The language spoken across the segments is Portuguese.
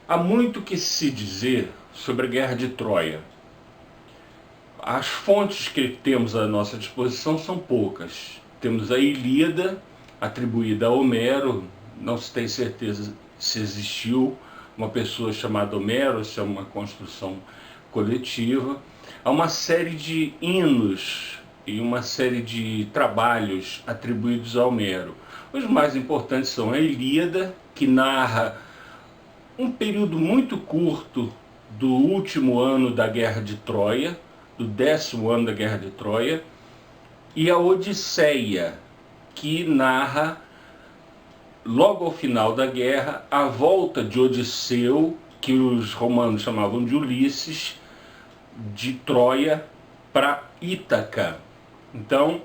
Há muito que se dizer sobre a Guerra de Troia. As fontes que temos à nossa disposição são poucas. Temos a Ilíada, atribuída a Homero, não se tem certeza se existiu uma pessoa chamada Homero, se é uma construção coletiva. Há uma série de hinos e uma série de trabalhos atribuídos a Homero. Os mais importantes são a Ilíada, que narra um período muito curto do último ano da Guerra de Troia, do 10º ano da Guerra de Troia, e a Odisseia, que narra, logo ao final da guerra, a volta de Odisseu, que os romanos chamavam de Ulisses, de Troia para Ítaca. Então,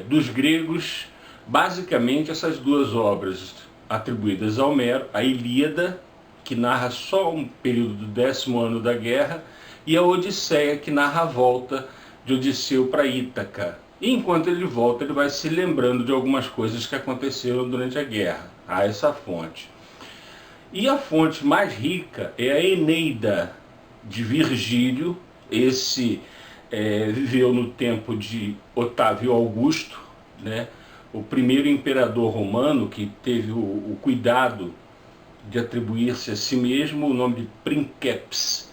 dos gregos, basicamente essas duas obras atribuídas a Homero, a Ilíada, que narra só um período do 10º ano da guerra, e a Odisseia, que narra a volta de Odisseu para Ítaca. E enquanto ele volta, ele vai se lembrando de algumas coisas que aconteceram durante a guerra. Há essa fonte. E a fonte mais rica é a Eneida, de Virgílio. Esse viveu no tempo de Otávio Augusto, né? O primeiro imperador romano que teve o cuidado de atribuir-se a si mesmo o nome de Princeps,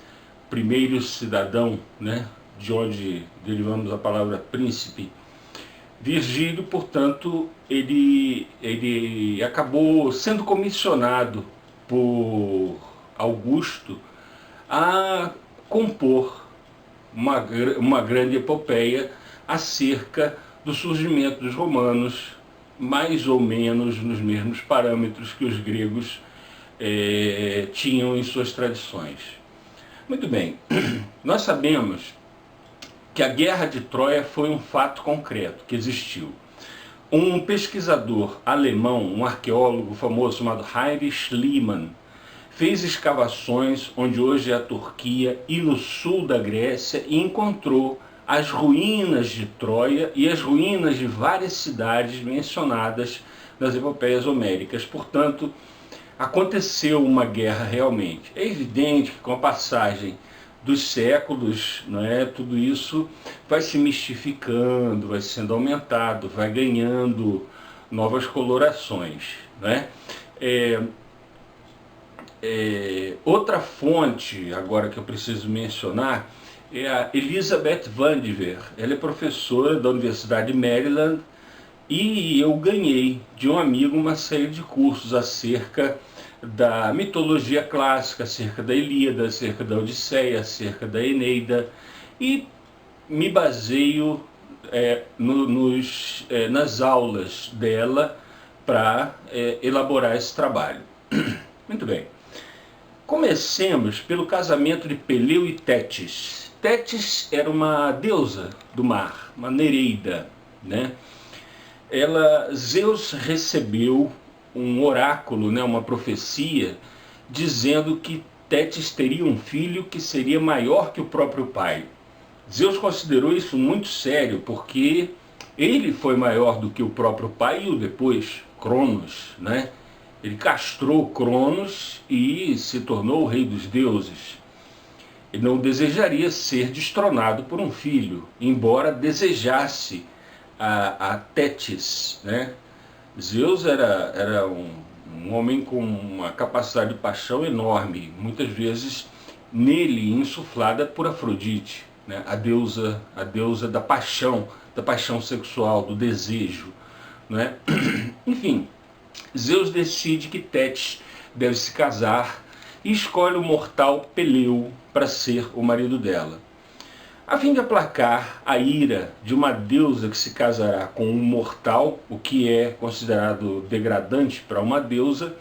primeiro cidadão, né? De onde derivamos a palavra príncipe. Virgílio, portanto, ele acabou sendo comissionado por Augusto a compor uma grande epopeia acerca do surgimento dos romanos, mais ou menos nos mesmos parâmetros que os gregos tinham em suas tradições. Muito bem, nós sabemos que a Guerra de Troia foi um fato concreto que existiu. Um pesquisador alemão, um arqueólogo famoso chamado Heinrich Schliemann, fez escavações onde hoje é a Turquia e no sul da Grécia e encontrou as ruínas de Troia e as ruínas de várias cidades mencionadas nas epopeias homéricas. Portanto, aconteceu uma guerra realmente. É evidente que com a passagem dos séculos, tudo isso vai se mistificando, vai sendo aumentado, vai ganhando novas colorações. Outra fonte, agora que eu preciso mencionar, é a Elizabeth Vandiver. Ela é professora da Universidade de Maryland e eu ganhei de um amigo uma série de cursos acerca da mitologia clássica, acerca da Ilíada, acerca da Odisseia, acerca da Eneida, e me baseio nas aulas dela para elaborar esse trabalho. Muito bem. Comecemos pelo casamento de Peleu e Tétis. Tétis era uma deusa do mar, uma Nereida, né? Zeus recebeu um oráculo, uma profecia, dizendo que Tétis teria um filho que seria maior que o próprio pai. Zeus considerou isso muito sério, porque ele foi maior do que o próprio pai e o depois, Cronos, né? Ele castrou Cronos e se tornou o rei dos deuses. Ele não desejaria ser destronado por um filho, embora desejasse a Tétis, né? Zeus era um homem com uma capacidade de paixão enorme, muitas vezes nele insuflada por Afrodite, né? a deusa da paixão sexual, do desejo, né? Enfim, Zeus decide que Tétis deve se casar e escolhe o mortal Peleu para ser o marido dela. A fim de aplacar a ira de uma deusa que se casará com um mortal, o que é considerado degradante para uma deusa,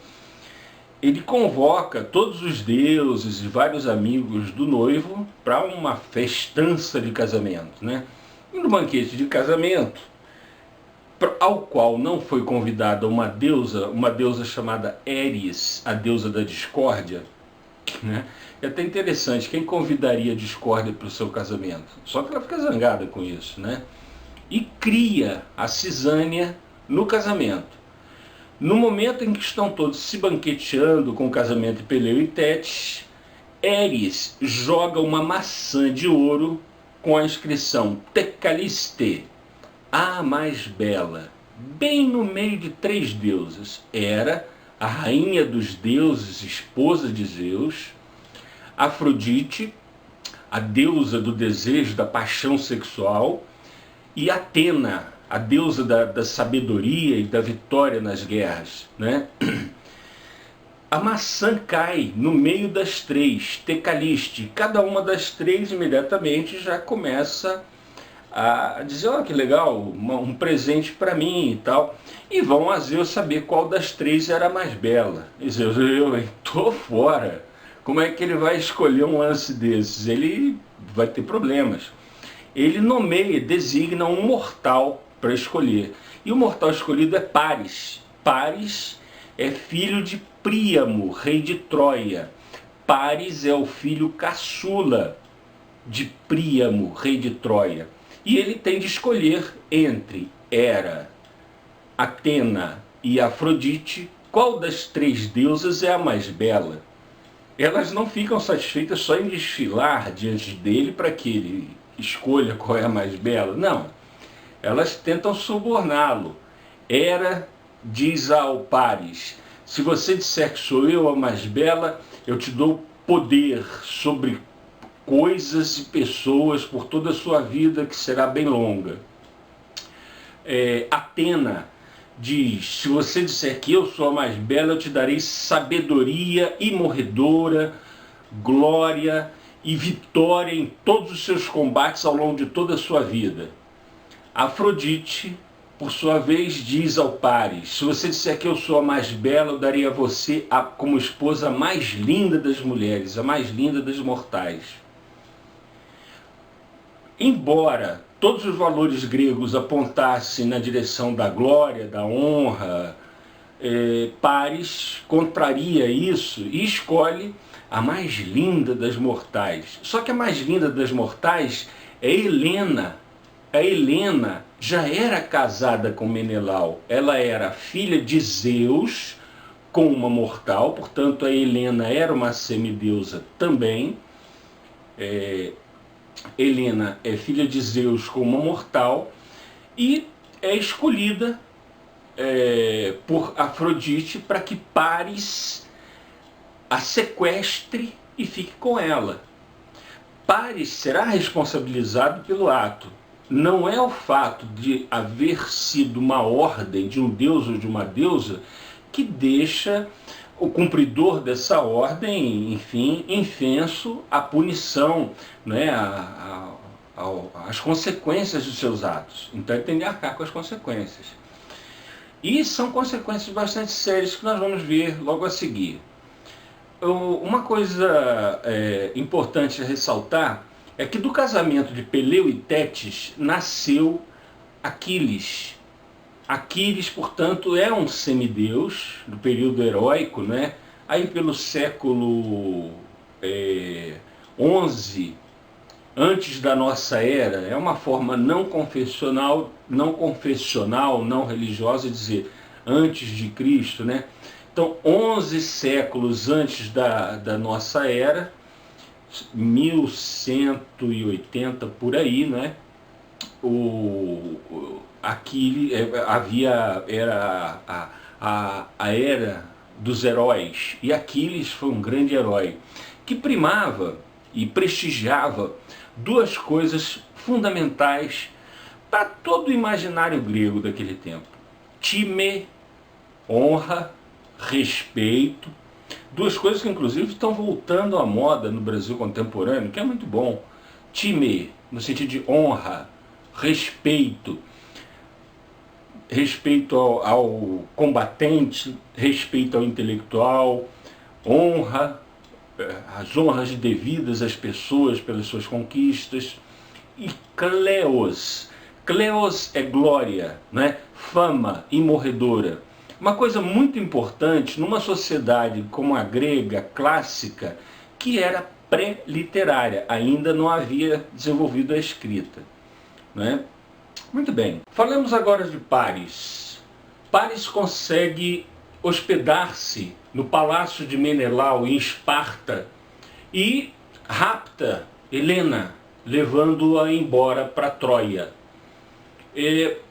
ele convoca todos os deuses e vários amigos do noivo para uma festança de casamento, né? E no banquete de casamento, ao qual não foi convidada uma deusa chamada Eris, a deusa da discórdia, né? É até interessante, quem convidaria a discórdia para o seu casamento? Só que ela fica zangada com isso, né? E cria a cisânia no casamento. No momento em que estão todos se banqueteando com o casamento de Peleu e Tétis, Eris joga uma maçã de ouro com a inscrição Tecaliste, a mais bela, bem no meio de 3 deusas. Hera, a rainha dos deuses, esposa de Zeus; Afrodite, a deusa do desejo, da paixão sexual; e Atena, a deusa da sabedoria e da vitória nas guerras, né? A maçã cai no meio das 3, Tecaliste. Cada uma das 3 imediatamente já começa a dizer: olha que legal, um presente para mim e tal. E vão a Zeus saber qual das 3 era a mais bela. E Zeus: eu tô fora. Como é que ele vai escolher um lance desses? Ele vai ter problemas. Ele nomeia, designa um mortal para escolher. E o mortal escolhido é Paris. Paris é filho de Príamo, rei de Troia. Paris é o filho caçula de Príamo, rei de Troia. E ele tem de escolher entre Hera, Atena e Afrodite qual das 3 deusas é a mais bela. Elas não ficam satisfeitas só em desfilar diante dele para que ele escolha qual é a mais bela. Não. Elas tentam suborná-lo. Hera diz ao Paris: se você disser que sou eu a mais bela, eu te dou poder sobre coisas e pessoas por toda a sua vida, que será bem longa. Atena diz: se você disser que eu sou a mais bela, eu te darei sabedoria imorredora, glória e vitória em todos os seus combates ao longo de toda a sua vida. Afrodite, por sua vez, diz ao Paris: se você disser que eu sou a mais bela, eu darei a você como esposa a mais linda das mulheres, a mais linda das mortais. Embora todos os valores gregos apontassem na direção da glória, da honra, Paris contraria isso e escolhe a mais linda das mortais. Só que a mais linda das mortais é Helena. A Helena já era casada com Menelau. Ela era filha de Zeus com uma mortal, portanto a Helena era uma semideusa também. Helena é filha de Zeus com uma mortal e é escolhida por Afrodite para que Paris a sequestre e fique com ela. Paris será responsabilizado pelo ato. Não é o fato de haver sido uma ordem de um deus ou de uma deusa que deixa o cumpridor dessa ordem, enfim, infenso à punição, né, às consequências dos seus atos. Então ele tem de arcar com as consequências. E são consequências bastante sérias que nós vamos ver logo a seguir. Uma coisa importante a ressaltar é que do casamento de Peleu e Tétis nasceu Aquiles. Aquiles, portanto, é um semideus do período heróico, né? Aí pelo século XI, antes da nossa era, é uma forma não confessional, não religiosa de dizer antes de Cristo, né? Então, 11 séculos antes da nossa era, 1180 por aí, né? Aquiles era a era dos heróis, e Aquiles foi um grande herói que primava e prestigiava 2 coisas fundamentais para todo o imaginário grego daquele tempo: time, honra, respeito. 2 coisas que inclusive estão voltando à moda no Brasil contemporâneo, que é muito bom. Time, no sentido de honra, respeito. Respeito ao combatente, respeito ao intelectual, honra, as honras devidas às pessoas pelas suas conquistas. E kleos. Kleos é glória, né? Fama imorredora. Uma coisa muito importante numa sociedade como a grega clássica, que era pré-literária, ainda não havia desenvolvido a escrita, né? Muito bem, falamos agora de Paris. Paris consegue hospedar-se no palácio de Menelau, em Esparta, e rapta Helena, levando-a embora para Troia.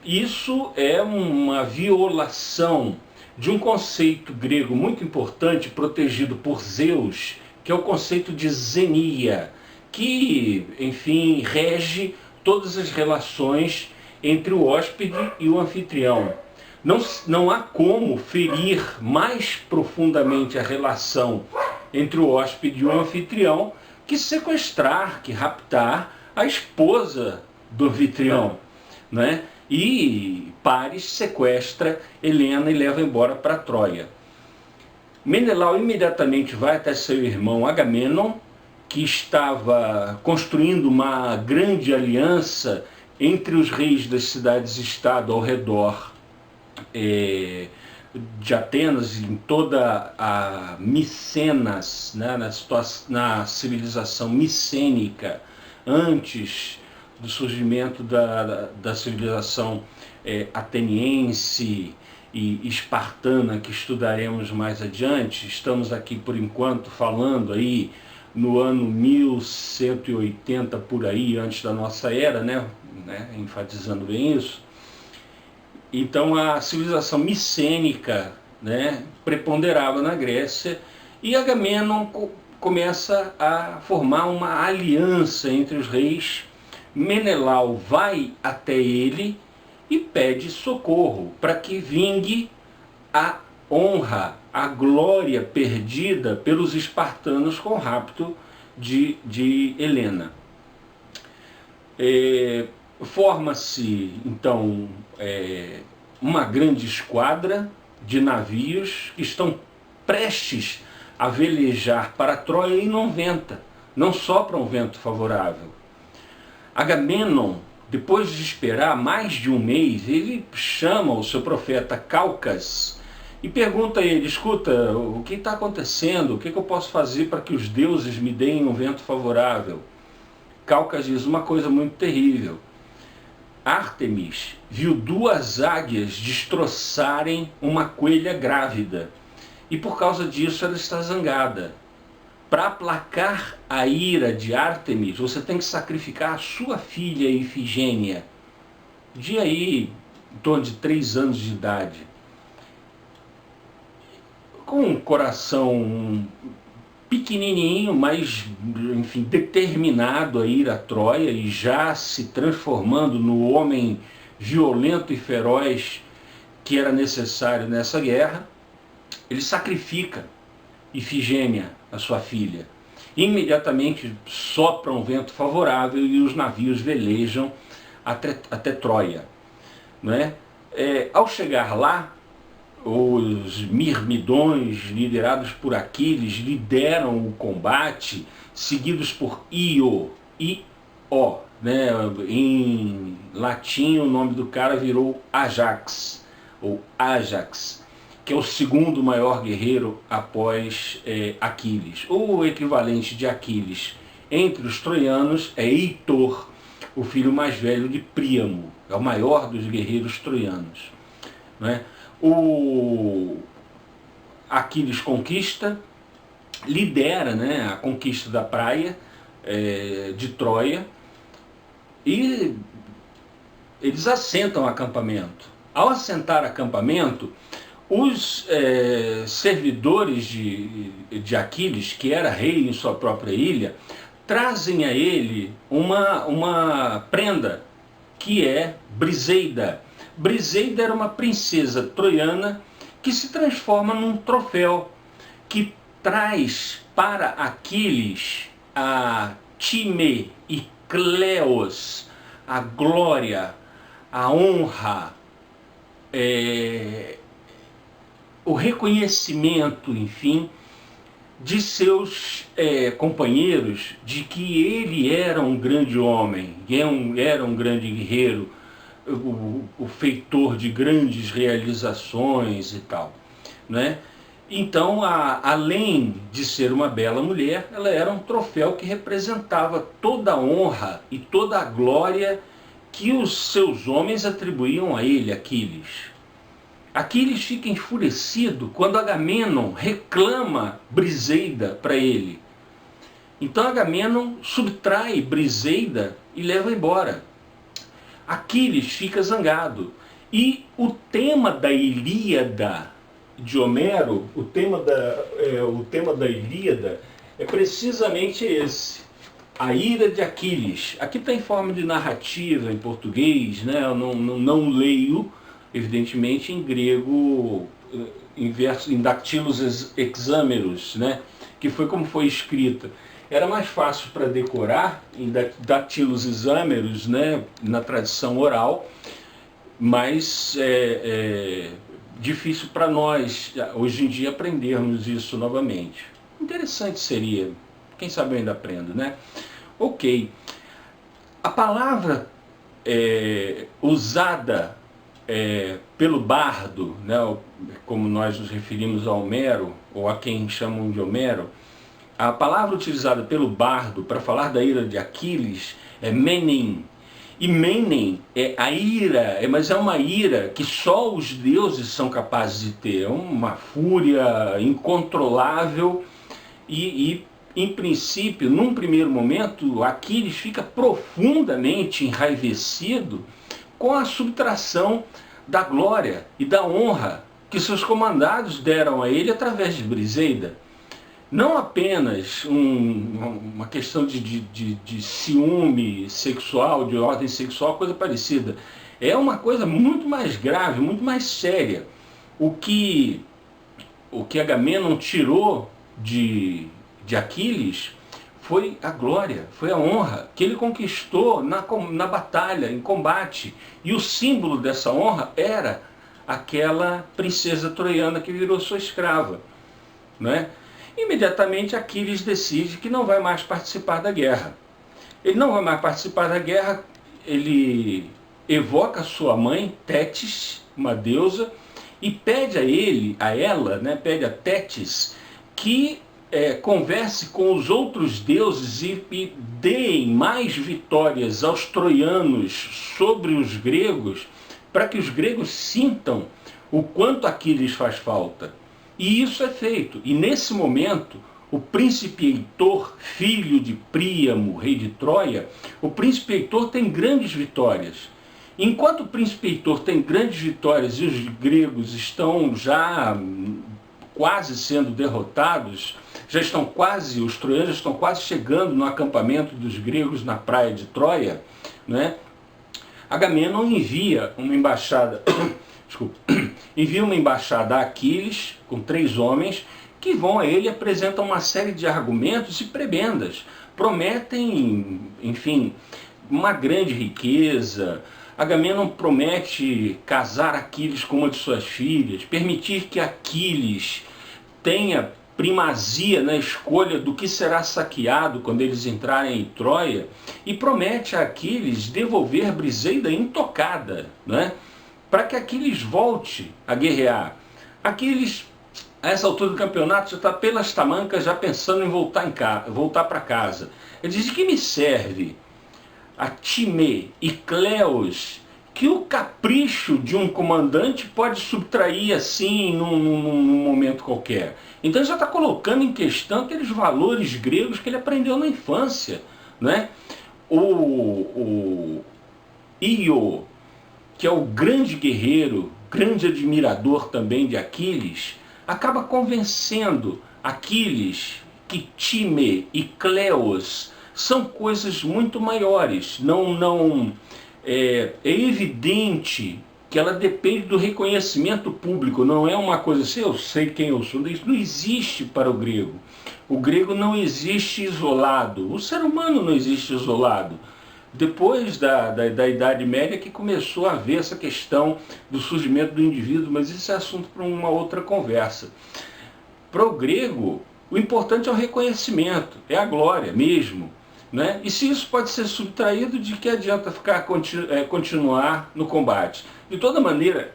Isso é uma violação de um conceito grego muito importante, protegido por Zeus, que é o conceito de xenia, que, enfim, rege todas as relações entre o hóspede e o anfitrião. Não há como ferir mais profundamente a relação entre o hóspede e o anfitrião que sequestrar, que raptar a esposa do anfitrião, né? E Paris sequestra Helena e leva embora para Troia. Menelau imediatamente vai até seu irmão Agamenon, que estava construindo uma grande aliança entre os reis das cidades-estado ao redor de Atenas, em toda a Micenas, né, na civilização micênica, antes do surgimento da civilização ateniense e espartana, que estudaremos mais adiante. Estamos aqui, por enquanto, falando aí no ano 1180, por aí, antes da nossa era, né, enfatizando bem isso. Então a civilização micênica, né, preponderava na Grécia, e Agamenon começa a formar uma aliança entre os reis. Menelau vai até ele e pede socorro para que vingue a honra, a glória perdida pelos espartanos com o rapto de Helena. Forma-se, então, uma grande esquadra de navios que estão prestes a velejar para Troia e não venta, não sopra um vento favorável. Agamenon, depois de esperar mais de um mês, ele chama o seu profeta Calcas e pergunta a ele: escuta, o que está acontecendo? O que eu posso fazer para que os deuses me deem um vento favorável? Calcas diz uma coisa muito terrível. Ártemis viu duas águias destroçarem uma coelha grávida e por causa disso ela está zangada. Para aplacar a ira de Ártemis, você tem que sacrificar a sua filha Ifigênia, de aí em torno de 3 anos de idade. Com um coração pequenininho, mas, enfim, determinado a ir a Troia e já se transformando no homem violento e feroz que era necessário nessa guerra, ele sacrifica Ifigênia, a sua filha. Imediatamente sopra um vento favorável e os navios velejam até Troia, né? Ao chegar lá, os mirmidões, liderados por Aquiles, lideram o combate, seguidos por Io, né? Em latim o nome do cara virou Ajax, ou Ajax, que é o segundo maior guerreiro após Aquiles. O equivalente de Aquiles entre os troianos é Heitor, o filho mais velho de Príamo, é o maior dos guerreiros troianos, né? O Aquiles conquista, lidera, né, a conquista da praia de Troia, e eles assentam acampamento. Ao assentar acampamento, os servidores de Aquiles, que era rei em sua própria ilha, trazem a ele uma prenda, que é Briseida. Briseida era uma princesa troiana que se transforma num troféu, que traz para Aquiles a Time e Cleos, a glória, a honra, o reconhecimento, enfim, de seus companheiros, de que ele era um grande homem, era um grande guerreiro, o feitor de grandes realizações e tal, né? Então, além de ser uma bela mulher, ela era um troféu que representava toda a honra e toda a glória que os seus homens atribuíam a ele, Aquiles. Aquiles fica enfurecido quando Agamenon reclama Briseida para ele. Então Agamenon subtrai Briseida e leva embora. Aquiles fica zangado. E o tema da Ilíada de Homero, o tema da Ilíada é precisamente esse. A ira de Aquiles. Aqui está em forma de narrativa em português, né? Eu não leio, evidentemente, em grego, em dactilos hexâmeros, né? Que foi como foi escrita. Era mais fácil para decorar em dactilos hexâmeros, né? Na tradição oral, mas difícil para nós, hoje em dia, aprendermos isso novamente. Interessante seria, quem sabe eu ainda aprendo, né? Ok. A palavra usada pelo bardo, né, como nós nos referimos a Homero, ou a quem chamam de Homero, a palavra utilizada pelo bardo para falar da ira de Aquiles é menem. E menem é a ira, mas é uma ira que só os deuses são capazes de ter. É uma fúria incontrolável e em princípio, num primeiro momento, Aquiles fica profundamente enraivecido com a subtração da glória e da honra que seus comandados deram a ele através de Briseida. Não apenas uma questão de ciúme sexual, de ordem sexual, coisa parecida. É uma coisa muito mais grave, muito mais séria. O que Agamenon tirou de Aquiles foi a glória, foi a honra que ele conquistou na batalha, em combate. E o símbolo dessa honra era aquela princesa troiana que virou sua escrava, não é? Imediatamente Aquiles decide que não vai mais participar da guerra. Ele não vai mais participar da guerra, ele evoca sua mãe, Tétis, uma deusa, e pede a ela, né, pede a Tétis, que converse com os outros deuses e deem mais vitórias aos troianos sobre os gregos, para que os gregos sintam o quanto Aquiles faz falta. E isso é feito. E nesse momento, o príncipe Heitor, filho de Príamo, rei de Troia, o príncipe Heitor tem grandes vitórias. Enquanto o príncipe Heitor tem grandes vitórias e os gregos estão já quase sendo derrotados, os troianos estão quase chegando no acampamento dos gregos na praia de Troia, né? Agamenon envia uma embaixada a Aquiles com 3 homens que vão a ele e apresentam uma série de argumentos e prebendas. Prometem, enfim, uma grande riqueza. Agamenon promete casar Aquiles com uma de suas filhas, permitir que Aquiles tenha primazia na escolha do que será saqueado quando eles entrarem em Troia, e promete a Aquiles devolver Briseida intocada, né? Para que Aquiles volte a guerrear. Aquiles, a essa altura do campeonato, já está pelas tamancas, já pensando em voltar para casa. Ele diz: de que me serve a Time e Cleos, que o capricho de um comandante pode subtrair assim num momento qualquer? Então ele já está colocando em questão aqueles valores gregos que ele aprendeu na infância, né? O Io, que é o grande guerreiro, grande admirador também de Aquiles, acaba convencendo Aquiles que Time e Cleos são coisas muito maiores. É evidente que ela depende do reconhecimento público, não é uma coisa assim, eu sei quem eu sou. Isso não existe para o grego. O grego não existe isolado, o ser humano não existe isolado. Depois da Idade Média que começou a haver essa questão do surgimento do indivíduo, mas isso é assunto para uma outra conversa. Para o grego, o importante é o reconhecimento, é a glória mesmo, né? E se isso pode ser subtraído, de que adianta continuar no combate? De toda maneira,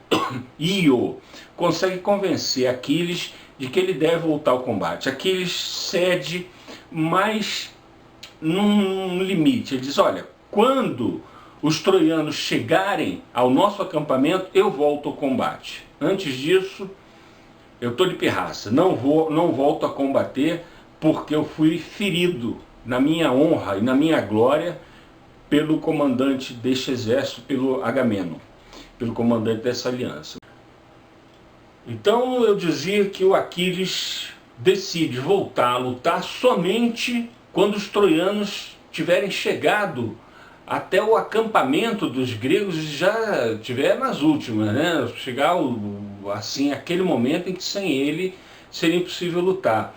Io consegue convencer Aquiles de que ele deve voltar ao combate. Aquiles cede, mas num limite. Ele diz: olha, quando os troianos chegarem ao nosso acampamento, eu volto ao combate. Antes disso, eu estou de pirraça, não volto a combater, porque eu fui ferido na minha honra e na minha glória pelo comandante deste exército, pelo Agamemnon, pelo comandante dessa aliança. Então eu dizia que o Aquiles decide voltar a lutar somente quando os troianos tiverem chegado até o acampamento dos gregos, já tiver nas últimas, né? Chegar assim, aquele momento em que sem ele seria impossível lutar.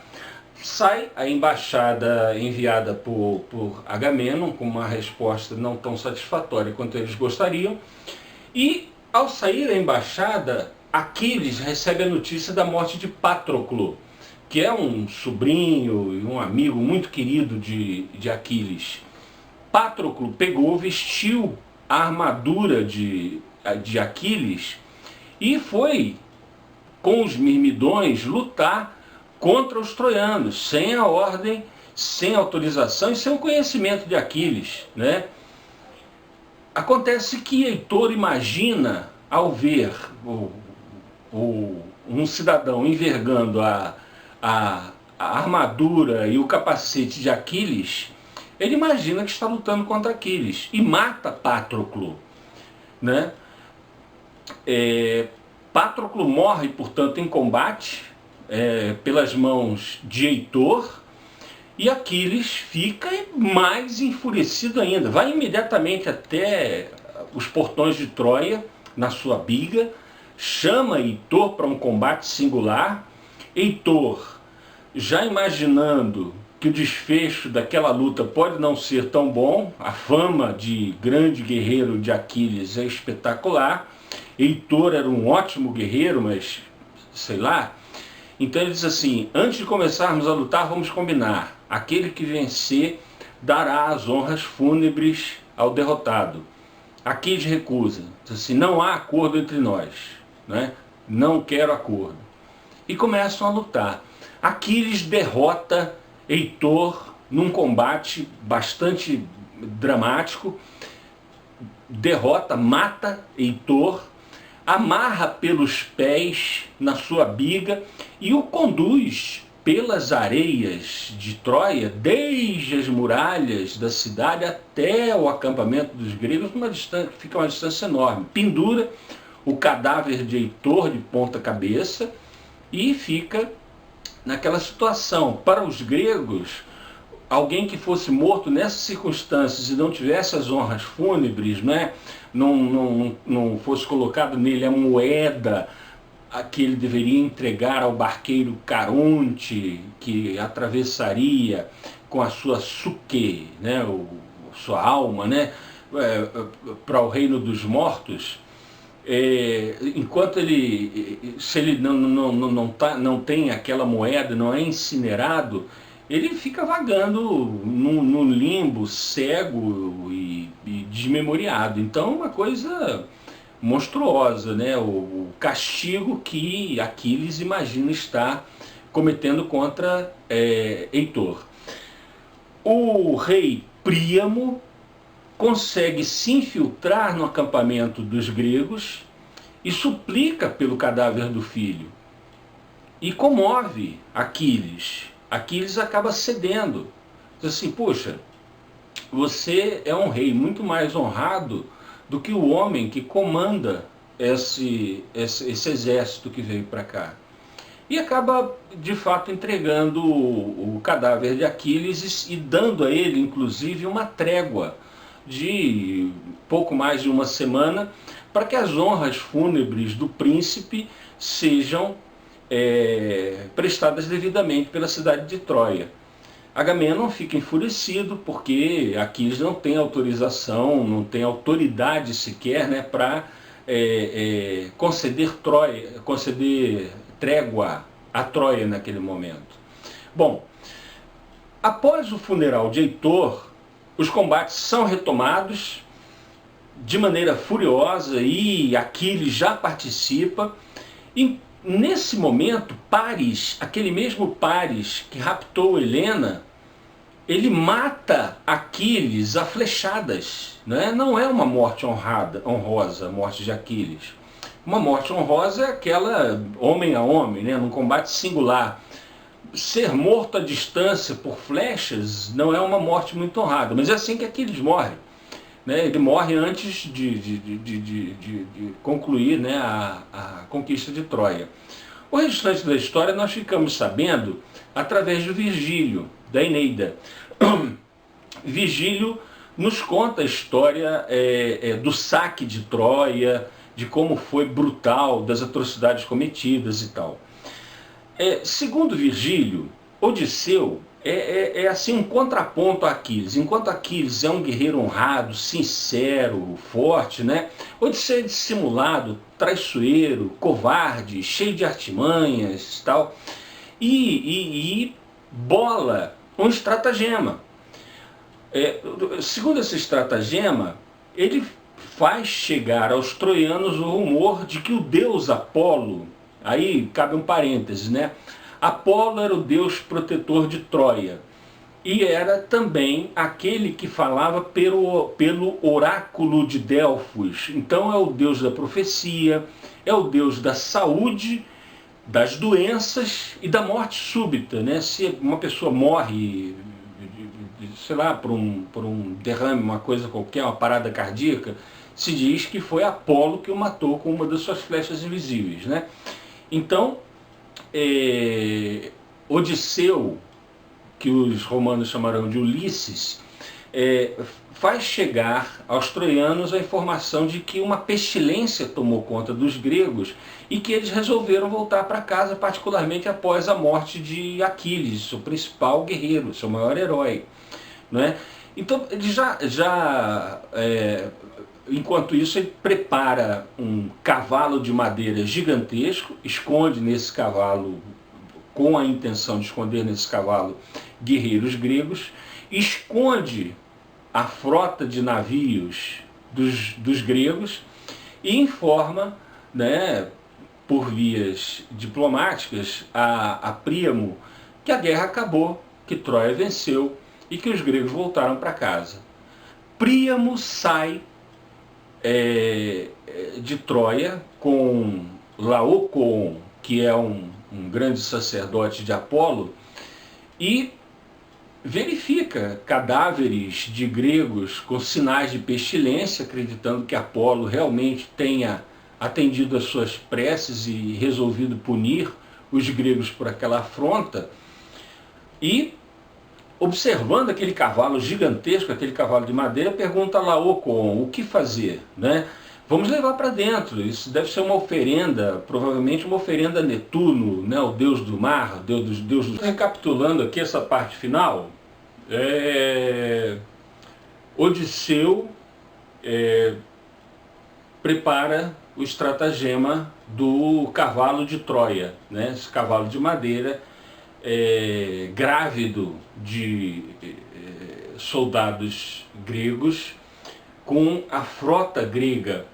Sai a embaixada enviada por Agamemnon com uma resposta não tão satisfatória quanto eles gostariam, e ao sair a embaixada, Aquiles recebe a notícia da morte de Patroclo, que é um sobrinho e um amigo muito querido de Aquiles. Patroclo pegou, vestiu a armadura de Aquiles e foi com os mirmidões lutar contra os troianos, sem a ordem, sem autorização e sem o conhecimento de Aquiles, né? Acontece que Heitor imagina, ao ver um cidadão envergando a armadura e o capacete de Aquiles, ele imagina que está lutando contra Aquiles e mata Patroclo, né? Patroclo morre, portanto, em combate pelas mãos de Heitor, e Aquiles fica mais enfurecido ainda. Vai imediatamente até os portões de Troia, na sua biga, chama Heitor para um combate singular. Heitor, já imaginando que o desfecho daquela luta pode não ser tão bom, a fama de grande guerreiro de Aquiles é espetacular, Heitor era um ótimo guerreiro, mas sei lá. Então ele diz assim: antes de começarmos a lutar, vamos combinar. Aquele que vencer dará as honras fúnebres ao derrotado. Aquiles recusa, diz assim: não há acordo entre nós, né? Não quero acordo. E começam a lutar. Aquiles derrota Heitor num combate bastante dramático, derrota, mata Heitor, amarra pelos pés na sua biga e o conduz pelas areias de Troia, desde as muralhas da cidade até o acampamento dos gregos, fica uma distância enorme. Pendura o cadáver de Heitor de ponta cabeça e fica naquela situação. Para os gregos, alguém que fosse morto nessas circunstâncias e não tivesse as honras fúnebres, né, não fosse colocado nele a moeda a que ele deveria entregar ao barqueiro Caronte, que atravessaria com a sua suque, né, sua alma, né, para o reino dos mortos, enquanto se ele não tem aquela moeda, não é incinerado, ele fica vagando num limbo, cego e desmemoriado. Então é uma coisa monstruosa, né? O castigo que Aquiles imagina estar cometendo contra Heitor. O rei Príamo consegue se infiltrar no acampamento dos gregos e suplica pelo cadáver do filho. E comove Aquiles. Aquiles acaba cedendo. Diz assim: poxa, você é um rei muito mais honrado do que o homem que comanda esse exército que veio para cá. E acaba, de fato, entregando o cadáver de Aquiles e dando a ele, inclusive, uma trégua de pouco mais de uma semana para que as honras fúnebres do príncipe sejam prestadas devidamente pela cidade de Troia. Agamemnon fica enfurecido porque Aquiles não tem autorização, não tem autoridade sequer, né, para conceder trégua a Troia naquele momento. Bom, após o funeral de Heitor, os combates são retomados de maneira furiosa e Aquiles já participa. E nesse momento, Paris, aquele mesmo Paris que raptou Helena, ele mata Aquiles a flechadas, né? Não é uma morte honrosa, a morte de Aquiles. Uma morte honrosa é aquela homem a homem, né? Num combate singular. Ser morto à distância por flechas não é uma morte muito honrada, mas é assim que Aquiles morre, né? Ele morre antes de concluir, né, a conquista de Troia. O restante da história nós ficamos sabendo através do Virgílio, da Eneida. Virgílio nos conta a história do saque de Troia, de como foi brutal, das atrocidades cometidas e tal. Segundo Virgílio, Odisseu assim um contraponto a Aquiles. Enquanto Aquiles é um guerreiro honrado, sincero, forte, né? Odisseu é dissimulado, traiçoeiro, covarde, cheio de artimanhas, tal, e bola um estratagema. Segundo esse estratagema, ele faz chegar aos troianos o rumor de que o deus Apolo, aí cabe um parêntese, né? Apolo era o deus protetor de Troia e era também aquele que falava pelo oráculo de Delfos. Então é o deus da profecia, é o deus da saúde, das doenças e da morte súbita, né? Se uma pessoa morre, sei lá, por um derrame, uma coisa qualquer, uma parada cardíaca, se diz que foi Apolo que o matou com uma das suas flechas invisíveis, né? Então, Odisseu, que os romanos chamarão de Ulisses, faz chegar aos troianos a informação de que uma pestilência tomou conta dos gregos e que eles resolveram voltar para casa, particularmente após a morte de Aquiles, seu principal guerreiro, seu maior herói, não é? Então, ele enquanto isso, ele prepara um cavalo de madeira gigantesco, esconde nesse cavalo, com a intenção de esconder nesse cavalo guerreiros gregos, esconde a frota de navios dos gregos e informa, né, por vias diplomáticas a Príamo que a guerra acabou, que Troia venceu e que os gregos voltaram para casa. Príamo sai de Troia com Laocoon, que é um grande sacerdote de Apolo, e verifica cadáveres de gregos com sinais de pestilência, acreditando que Apolo realmente tenha atendido às suas preces e resolvido punir os gregos por aquela afronta. E, observando aquele cavalo gigantesco, aquele cavalo de madeira, pergunta a Laocoon o que fazer, né? Vamos levar para dentro, isso deve ser uma oferenda, provavelmente uma oferenda a Netuno, né, o deus do mar, deus dos... Recapitulando aqui essa parte final, Odisseu prepara o estratagema do cavalo de Troia, né, esse cavalo de madeira, grávido de soldados gregos, com a frota grega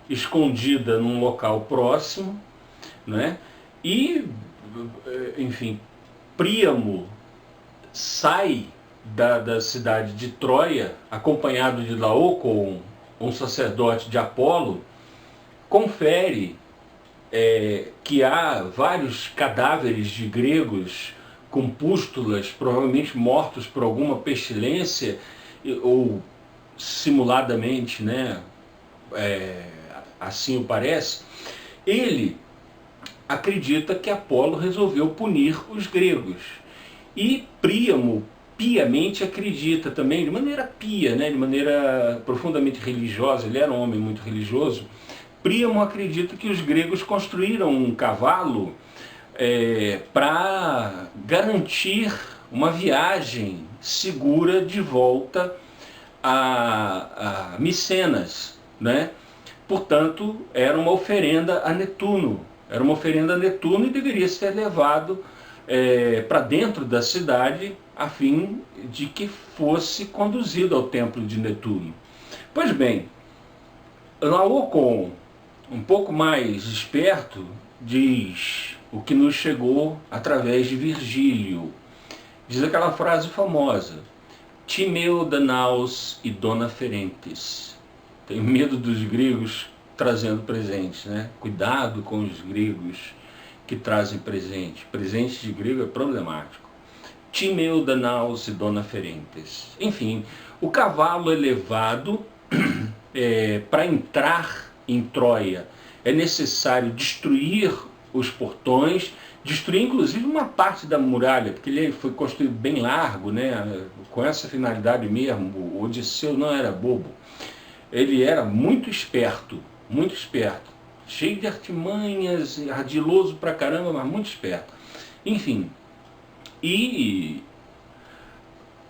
escondida num local próximo, né? E, enfim, Príamo sai da cidade de Troia, acompanhado de Laocoon, um sacerdote de Apolo, confere que há vários cadáveres de gregos com pústulas, provavelmente mortos por alguma pestilência, ou simuladamente, né, assim o parece. Ele acredita que Apolo resolveu punir os gregos. E Príamo piamente acredita também, de maneira pia, né, de maneira profundamente religiosa, ele era um homem muito religioso. Príamo acredita que os gregos construíram um cavalo para garantir uma viagem segura de volta a Micenas, né? Portanto, era uma oferenda a Netuno. Era uma oferenda a Netuno e deveria ser levado para dentro da cidade a fim de que fosse conduzido ao templo de Netuno. Pois bem, Laocoon, um pouco mais esperto, diz o que nos chegou através de Virgílio. Diz aquela frase famosa: Timeu, Danaus e Dona Ferentes. Tenho medo dos gregos trazendo presentes, né? Cuidado com os gregos que trazem presente. Presente de grego é problemático. Timeu, Danaus e Dona Ferentes. Enfim, o cavalo é levado para entrar em Troia. É necessário destruir os portões, destruir inclusive uma parte da muralha, porque ele foi construído bem largo, né? Com essa finalidade mesmo. O Odisseu não era bobo. Ele era muito esperto, cheio de artimanhas, ardiloso pra caramba, mas muito esperto. Enfim, e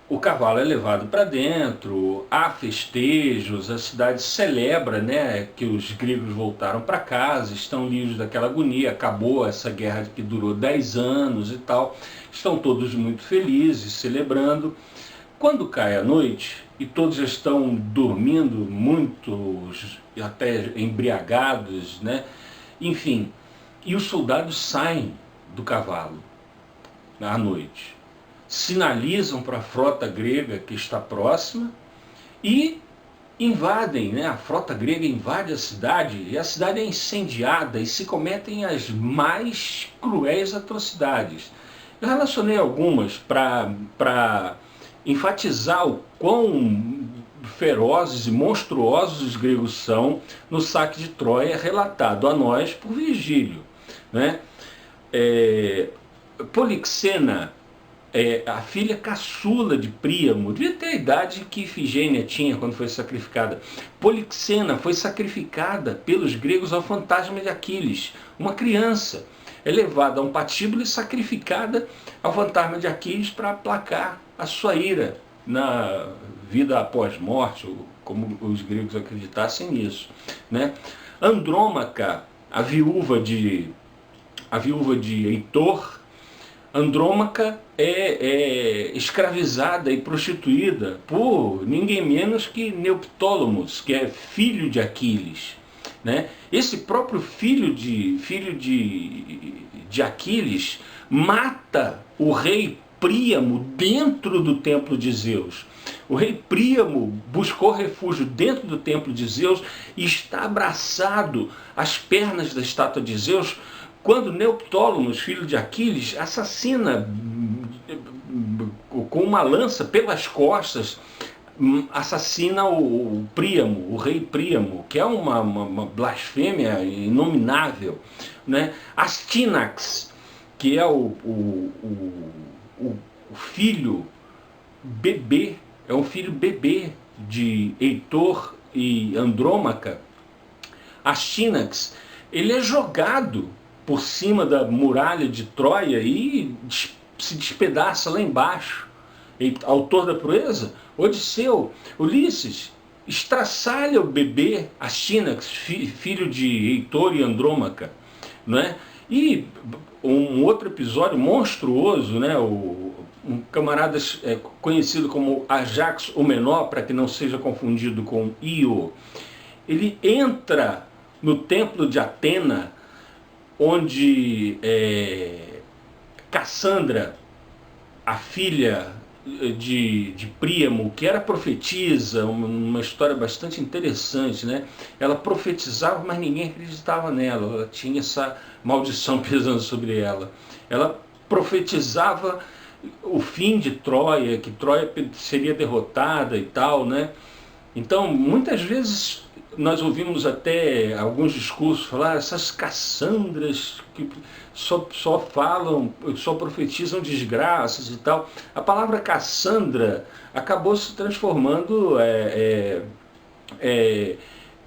o cavalo é levado para dentro, há festejos, a cidade celebra, né, que os gregos voltaram para casa, estão livres daquela agonia, acabou essa guerra que durou 10 anos e tal, estão todos muito felizes, celebrando. Quando cai a noite e todos já estão dormindo, muitos até embriagados, né, enfim, e os soldados saem do cavalo à noite, sinalizam para a frota grega que está próxima e invadem, né? A frota grega invade a cidade e a cidade é incendiada e se cometem as mais cruéis atrocidades. Eu relacionei algumas para enfatizar o quão ferozes e monstruosos os gregos são no saque de Troia, relatado a nós por Virgílio, né? Polixena, a filha caçula de Príamo, devia ter a idade que Ifigênia tinha quando foi sacrificada. Polixena foi sacrificada pelos gregos ao fantasma de Aquiles. Uma criança é levada a um patíbulo e sacrificada ao fantasma de Aquiles para aplacar a sua ira na vida após morte, como os gregos acreditassem nisso, né? Andrômaca, a viúva de Heitor. Andrômaca é escravizada e prostituída por ninguém menos que Neoptólemos, que é filho de Aquiles, né? Esse próprio filho de Aquiles mata o rei Príamo dentro do templo de Zeus. O rei Príamo buscou refúgio dentro do templo de Zeus e está abraçado às pernas da estátua de Zeus, quando Neoptólemos, filho de Aquiles, assassina com uma lança pelas costas, assassina o Príamo, o rei Príamo, que é uma blasfêmia inominável, né? Astínax, que é o filho bebê, é um filho bebê de Heitor e Andrômaca. Astínax, ele é jogado por cima da muralha de Troia e se despedaça lá embaixo. E, autor da proeza, Odisseu, Ulisses, estraçalha o bebê Astínax, filho de Heitor e Andrômaca, né? E um outro episódio monstruoso, né? Um camarada conhecido como Ajax o Menor, para que não seja confundido com Io, ele entra no templo de Atena, onde Cassandra, a filha de Príamo, que era profetisa, uma história bastante interessante, né? Ela profetizava, mas ninguém acreditava nela, ela tinha essa maldição pesando sobre ela. Ela profetizava o fim de Troia, que Troia seria derrotada e tal, né? Então, muitas vezes nós ouvimos até alguns discursos falar essas Cassandras que só falam, só profetizam desgraças e tal. A palavra Cassandra acabou se transformando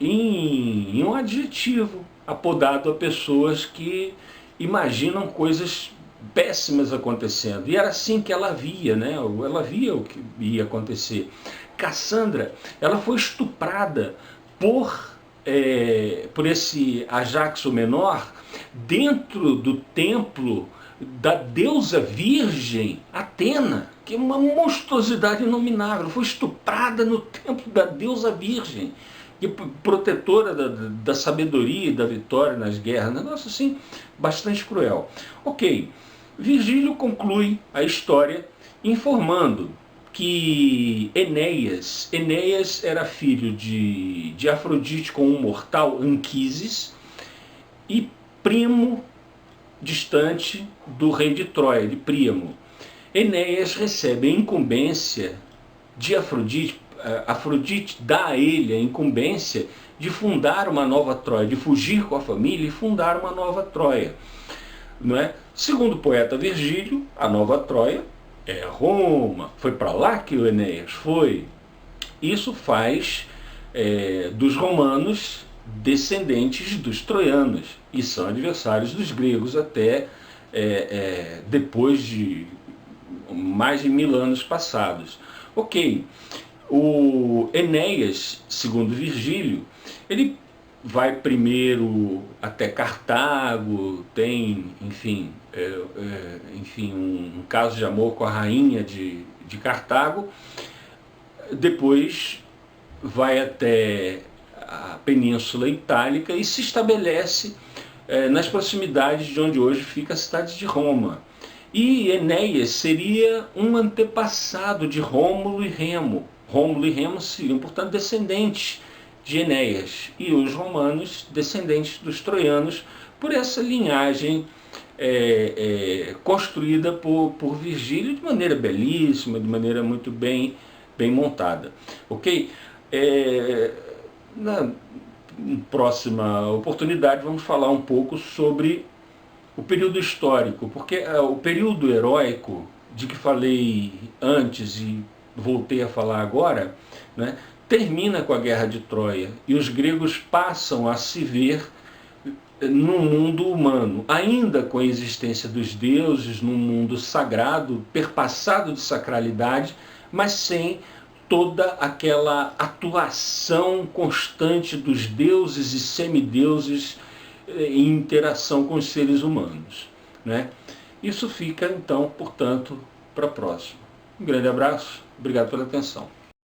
em um adjetivo apodado a pessoas que imaginam coisas péssimas acontecendo. E era assim que ela via, né? Ela via o que ia acontecer. Cassandra, ela foi estuprada por esse Ajax o Menor dentro do templo da deusa virgem Atena, que é uma monstruosidade inominável. Foi estuprada no templo da deusa virgem, que protetora da sabedoria e da vitória nas guerras. Um negócio assim bastante cruel. Ok, Virgílio conclui a história informando que Enéas era filho de Afrodite com um mortal, Anquises, e primo distante do rei de Troia, de Príamo. Enéas recebe a incumbência de Afrodite. Afrodite dá a ele a incumbência de fundar uma nova Troia, de fugir com a família e fundar uma nova Troia. Não é? Segundo o poeta Virgílio, a nova Troia é Roma. Foi para lá que o Enéas foi. Isso faz dos romanos descendentes dos troianos e são adversários dos gregos até depois de mais de 1000 anos passados. Ok, o Enéas, segundo Virgílio, ele vai primeiro até Cartago, tem, enfim, um caso de amor com a rainha de Cartago, depois vai até a Península Itálica e se estabelece nas proximidades de onde hoje fica a cidade de Roma. E Enéas seria um antepassado de Rômulo e Remo. Rômulo e Remo seriam, portanto, descendentes de Enéas, e os romanos descendentes dos troianos, por essa linhagem construída por Virgílio de maneira belíssima, de maneira muito bem montada. Ok? Na próxima oportunidade vamos falar um pouco sobre o período histórico, porque o período heróico de que falei antes e voltei a falar agora, né, termina com a Guerra de Troia e os gregos passam a se ver no mundo humano, ainda com a existência dos deuses, num mundo sagrado, perpassado de sacralidade, mas sem toda aquela atuação constante dos deuses e semideuses em interação com os seres humanos, né? Isso fica, então, portanto, para a próxima. Um grande abraço, obrigado pela atenção.